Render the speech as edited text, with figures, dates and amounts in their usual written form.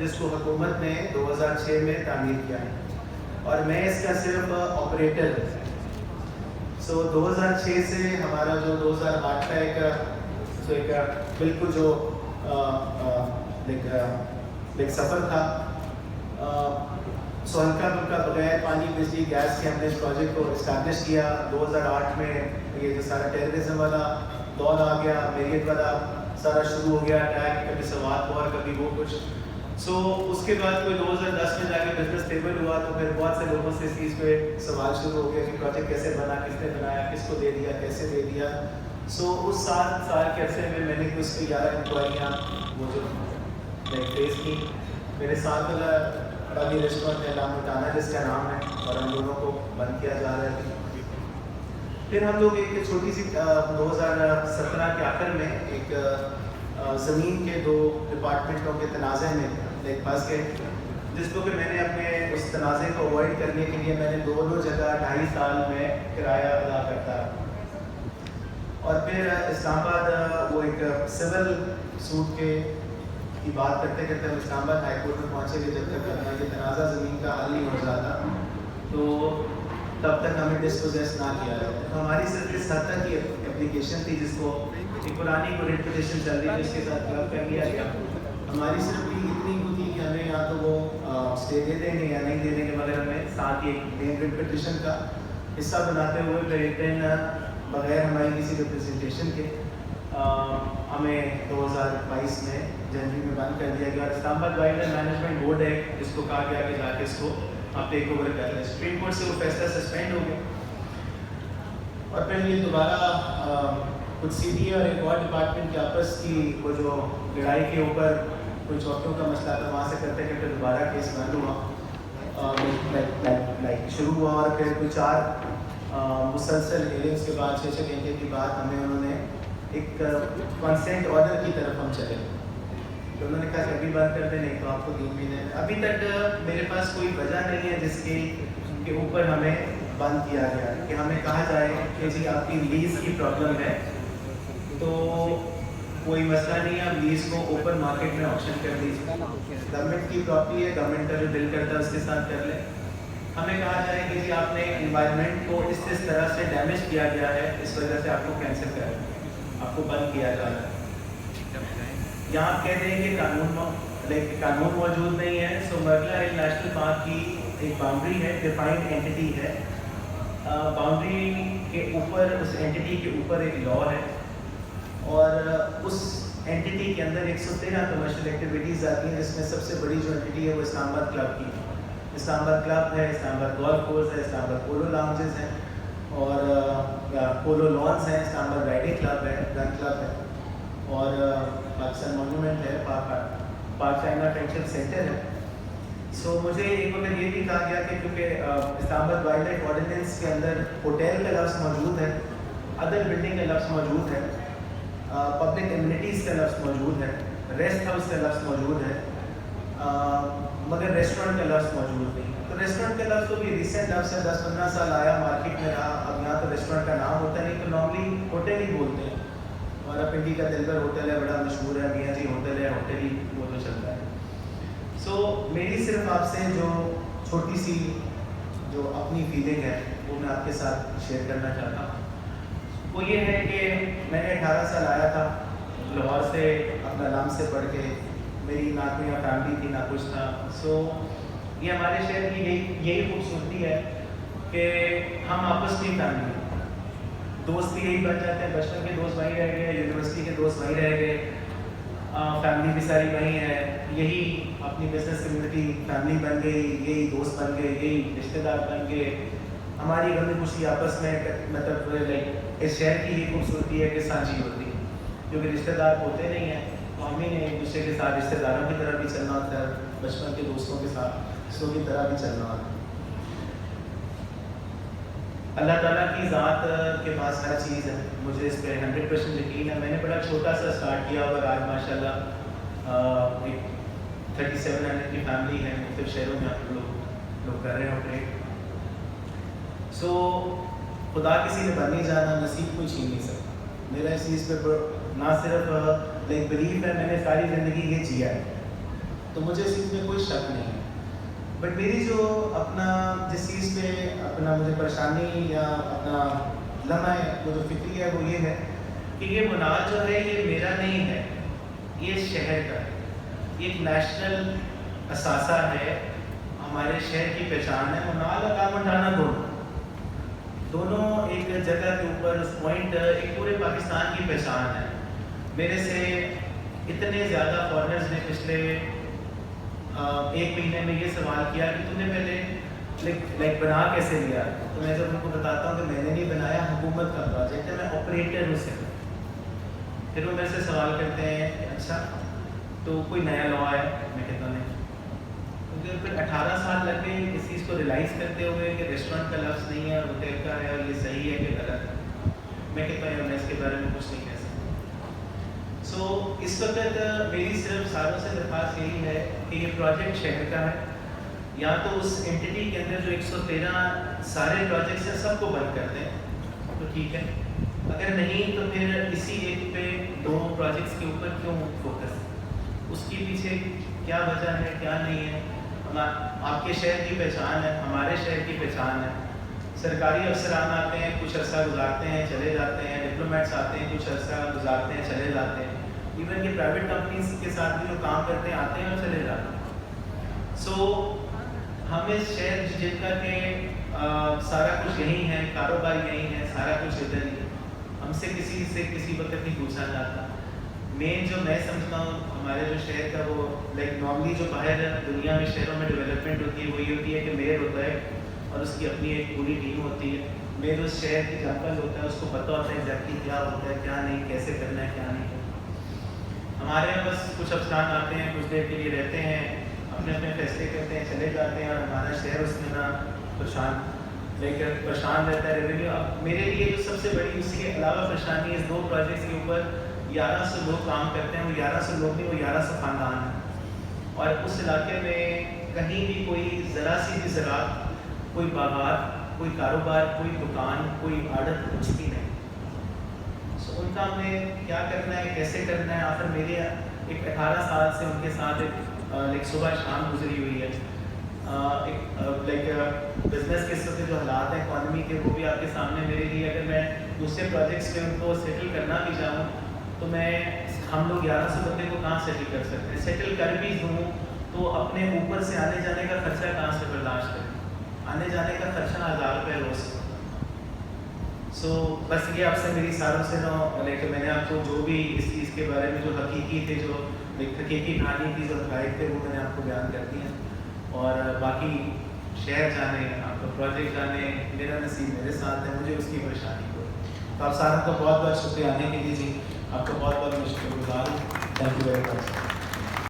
جس کو حکومت نے 2006 میں تعمیر کیا ہے اور میں اس کا صرف آپریٹر ہوں۔ 2006 سے ہمارا جو 2008 کا ایک بالکل جو ایک سفر تھا، ہلکا پھلکا بغیر پانی بجلی گیس کے ہم نے اس پروجیکٹ کو اسٹیبلش کیا۔ 2008 میں یہ جو سارا ٹیررزم والا دور آ گیا، میریٹ والا سارا شروع ہو گیا، اٹیک، کبھی سوات وار، کبھی وہ کچھ۔ اس کے بعد کوئی 2010 میں جا کے بزنس اسٹیبل ہوا تو پھر بہت سے لوگوں سے اس چیز پہ سوال شروع ہو گیا کہ پروجیکٹ کیسے بنا، کس نے بنایا، کس کو دے دیا، کیسے دے دیا۔ اس 7 سال کے عرصے میں میں نے کچھ 11 انکوائریاں وہ جو فیس کی۔ میرے ساتھ والا بڑا بھی ریسٹورینٹ ہے لامٹانا جس کا نام ہے، اور ہم دونوں کو بند کیا جا رہا ہے۔ پھر ہم لوگ ایک چھوٹی سی 2017 کے آخر میں ایک زمین کے 2 ڈپارٹمنٹوں کے تنازع میں پھنس گئے، جس کو کہ میں نے اپنے اس تنازع کو اوائڈ کرنے کے لیے میں نے دونوں جگہ 2.5 سال میں کرایہ ادا کرتا رہا۔ اور پھر اسلام آباد وہ ایک سول سوٹ کی بات کرتے کرتے ہم اسلام آباد ہائی کورٹ میں پہنچے گے، جب تک یہ تنازع زمین کا حل نہیں ہو جاتا تو تب تک ہمیں ڈسپوزیس نہ کیا جاتا۔ تو ہماری صرف اس حد تک کی اپلیکیشن تھی، جس کو ایک پرانی کو ریٹ پٹیشن چل رہی ہے، اس کے ساتھ کلب کر لیا گیا۔ ہماری صرف اتنی کو تھی کہ ہمیں یا تو وہ اسٹے دے دیں گے یا نہیں دے دیں گے، مگر ہمیں ساتھ ہی ایک ریٹ پٹیشن کا حصہ بناتے ہوئے پھر ایک دن بغیر ہماری کسی ریپرزنٹیشن کے ہمیں 2022 میں جنوری میں بند کر دیا گیا۔ اور اسلام آباد وائلڈ لائف مینجمنٹ بورڈ ہے جس کو کہا گیا کہ جا کے اس کو آپ ٹیک اوور کر لیں۔ سپریم کورٹ سے وہ فیصلہ سسپینڈ ہو گیا، اور پھر یہ دوبارہ کچھ سی ڈی اے اور ایک اور ڈپارٹمنٹ کے آپس کی وہ جو لڑائی کے اوپر کوئی چوکیوں کا مسئلہ تھا، وہاں سے کرتے کرتے دوبارہ کیس بند ہوا، شروع ہوا، اور پھر کوئی 4 مسلسل ہیئرنگس کے بعد 6 گھنٹے کے بعد ہمیں انہوں نے ایک کنسنٹ آرڈر کی طرف ہم چلے، تو انہوں نے کہا کہ ابھی بند کر دیں، نہیں تو آپ کو 3 مہینے۔ ابھی تک میرے پاس کوئی وجہ نہیں ہے جس کے اوپر ہمیں بند کیا گیا کہ ہمیں کہا جائے کہ جی آپ کی لیز کی پرابلم ہے تو کوئی مسئلہ نہیں ہے، آپ لیز کو اوپن مارکیٹ میں آپشن کر دیجیے، گورنمنٹ کی پراپرٹی ہے، گورنمنٹ کا جو بل کرتا ہے اس کے ساتھ کر لیں۔ ہمیں کہا جائے کہ جی آپ نے انوائرمنٹ کو اس طرح سے ڈیمیج کیا گیا ہے، اس وجہ سے آپ کو کینسل کر دیں، آپ کو بند کیا جا رہا ہے۔ یہاں آپ کہتے ہیں کہ قانون موجود نہیں ہے۔ مرگلا ہل نیشنل پارک کی ایک باؤنڈری ہے، ڈیفائنڈ اینٹی ہے، باؤنڈری کے اوپر، اس اینٹی کے اوپر ایک لا ہے، اور اس اینٹی کے اندر 113 کمرشل ایکٹیویٹیز آتی ہیں، جس میں سب سے بڑی جو اینٹی ہے وہ اسلام آباد کلب کی ہے۔ اسلام آباد کلب ہے، اسلام آباد گولف کورس ہے، اسلام آباد پولو لاؤنجز ہیں، اور پولو لانس ہیں، اسلام آباد رائڈنگ کلب ہے، گن کلب ہے، اور پاکستان مونومنٹ ہے، پاک چائنا فرینڈشپ سینٹر ہے۔ مجھے ایک وقت یہ بھی کہا گیا کہ کیونکہ اسلام آباد وائلڈ لائف آرڈیننس کے اندر ہوٹل کا لفظ موجود ہے، ادر بلڈنگ کا لفظ موجود ہے، پبلک ایمنیٹیز کا لفظ موجود ہے، ریسٹ ہاؤس کا لفظ موجود ہے، مگر ریسٹورینٹ کا لفظ موجود نہیں ہے۔ تو ریسٹورینٹ کا لفظ تو بھی ریسنٹ لفظ ہے، 10-15 سال آیا، مارکیٹ میں رہا، اب یہاں تو ریسٹورینٹ کا نام ہوتا نہیں، تو نارملی ہوٹل ہی بولتے ہیں۔ ہمارا پنڈی کا دلبر ہوٹل ہے، بڑا مشہور ہے، میاں جی ہوٹل ہے، ہوٹل ہی وہ تو چلتا ہے۔ میری صرف آپ سے جو چھوٹی سی جو اپنی فیلنگ ہے وہ میں آپ کے ساتھ شیئر کرنا چاہتا ہوں، وہ یہ ہے کہ میں نے 18 سال آیا تھا لاہور سے، اپنا نام سے پڑھ کے، میری نہ کوئی فیملی تھی نہ کچھ تھا۔ یہ ہمارے شہر کی یہی خوبصورتی ہے کہ ہم آپس میں فیملی ہیں، دوست بھی یہی بن جاتے ہیں، بچپن کے دوست وہیں رہ گئے، یونیورسٹی کے دوست وہیں رہ گئے، فیملی بھی ساری وہیں ہے، یہی اپنی بزنس کمیونٹی فیملی بن گئی، یہی دوست بن گئے، یہی رشتہ دار بن گئے، ہماری غم خوشی آپس میں، مطلب اس شہر کی یہ خوبصورتی ہے کہ سانجھی ہوتی ہے، کیونکہ رشتہ دار ہوتے نہیں ہیں تو ہم ہی نے ایک دوسرے کے ساتھ رشتہ داروں کی طرح بھی چلنا ہوتا ہے، بچپن کے دوستوں کے ساتھ سو کی طرح بھی چلنا ہوتا ہے۔ اللہ تعالیٰ کی ذات کے پاس ہر چیز ہے، مجھے اس پہ 100% یقین ہے۔ میں نے بڑا چھوٹا سا اسٹارٹ کیا اور آج ماشاء اللہ ایک 3700 کی فیملی ہے، مختلف شہروں میں آپ لوگ کر رہے ہیں آپریٹ۔ خدا کسی نے بن نہیں جانا، نصیب کوئی چھین نہیں سکتا۔ میرا اس چیز پہ نہ صرف بلیف ہے، میں نے ساری زندگی یہ جیا ہے تو مجھے اس چیز میں کوئی شک نہیں ہے. بٹ میری جو اپنا جس چیز پہ اپنا مجھے پریشانی یا اپنا لمحہ وہ جو فکری ہے وہ یہ ہے کہ یہ منال جو ہے یہ میرا نہیں ہے, یہ شہر کا ہے. یہ ایک نیشنل اثاثہ ہے, ہمارے شہر کی پہچان ہے. منال اور کامنڈانا دونوں ایک جگہ کے اوپر اس پوائنٹ ایک پورے پاکستان کی پہچان ہے. میرے سے اتنے زیادہ فارنرز نے پچھلے ایک مہینے میں یہ سوال کیا کہ تم نے پہلے لائک بنا کیسے لیا. تو میں جب ان کو بتاتا ہوں کہ میں نے نہیں بنایا, حکومت کا پروجیکٹ ہے, میں آپریٹر ہوں صرف. پھر وہ میرے سے سوال کرتے ہیں کہ اچھا تو کوئی نیا لا ہے. میں کہتا ہوں نہیں, کیونکہ پھر 18 سال لگ گئے اس چیز کو ریلائز کرتے ہوئے کہ ریسٹورینٹ کا لفظ نہیں ہے اور ہوٹل کا ہے, اور یہ صحیح ہے کہ غلط ہے. میں کہتا ہوں میں اس کے بارے میں کچھ نہیں کہہ سکتا. سو اس وقت میری صرف ساروں سے درخواست یہی ہے کہ یہ پروجیکٹ شہر کا ہے, یا تو اس انٹیٹی کے اندر جو 113 سارے پروجیکٹس ہیں سب کو بند کر دیں تو ٹھیک ہے, اگر نہیں تو پھر اسی ایک پہ 2 پروجیکٹس کے اوپر کیوں فوکس, اس کے پیچھے کیا وجہ ہے کیا نہیں ہے. آپ کے شہر کی پہچان ہے, ہمارے شہر کی پہچان ہے. سرکاری افسران آتے ہیں, کچھ عرصہ گزارتے ہیں چلے جاتے ہیں, ڈپلومیٹس آتے ہیں, کچھ عرصہ گزارتے ہیں چلے جاتے ہیں. ایون کہ پرائیویٹ کمپنیز کے ساتھ بھی جو کام کرتے ہیں آتے ہیں اور چلے جاتے ہیں. سو ہم اس شہر جن کا کہ سارا کچھ یہیں ہے, کاروبار یہیں ہے, سارا کچھ ادھر ہی ہے, ہم سے کسی وقت نہیں پوچھا جاتا. مین جو میں سمجھتا ہوں ہمارے جو شہر کا وہ لائک نارملی جو باہر دنیا میں شہروں میں ڈیولپمنٹ ہوتی ہے وہ یہ ہوتی ہے کہ میئر ہوتا ہے اور اس کی اپنی ایک پوری ٹیم ہوتی ہے. میئر اس شہر کی جانکار ہوتا ہے, اس کو پتہ ہوتا ہے ایگزیکٹلی کیا ہوتا ہے کیا نہیں, کیسے کرنا ہے کیا نہیں. ہمارے یہاں بس کچھ افسران آتے ہیں, کچھ دیر کے لیے رہتے ہیں, اپنے اپنے فیصلے کرتے ہیں, چلے جاتے ہیں, اور ہمارا شہر اس میں نا پریشان رہتا ہے. ریونیو اب میرے لیے جو سب سے بڑی اس کے علاوہ پریشانی ہے, 2 پروجیکٹس کے اوپر 1100 لوگ کام کرتے ہیں. وہ 1100 لوگ نہیں, وہ 1100 خاندان ہیں, اور اس علاقے میں کہیں بھی کوئی ذرا سی بھی زراعت, کوئی باغات, کوئی کاروبار, کوئی دکان, کوئی آڑت, کچھ بھی نہیں. سو ان کا ہمیں کیا کرنا ہے, کیسے کرنا ہے. آخر میرے ایک 18 سال سے ان کے ساتھ ایک صبح شام گزری ہوئی ہے. ایک بزنس کے سب جو حالات ہیں اکانومی کے, وہ بھی آپ کے سامنے میرے لیے. اگر میں دوسرے پروجیکٹس پہ ان کو سیٹل کرنا بھی چاہوں تو ہم لوگ 1100 بندے کو کہاں سیٹل کر سکتے ہیں. سیٹل کر بھی دوں تو اپنے اوپر سے آنے جانے کا خرچہ کہاں سے برداشت کریں. آنے جانے کا خرچہ 1000 روپے روز. سو بس یہ آپ سے میری ساروں سے میں نے آپ کو جو بھی اس چیز کے بارے میں جو حقیقی تھے, جو حقیقی کہانی کی جو حقائق تھے, وہ میں نے آپ کو بیان کر دی ہیں. اور باقی شہر جانے, آپ کا پروجیکٹ جانے, میرا نصیب میرے ساتھ ہے, مجھے اس کی پریشانی ہو. تو آپ ساروں کا بہت بہت شکریہ آنے کے لیے. جی آپ کا بہت بہت میں شکر گزار ہوں. Thank you very much.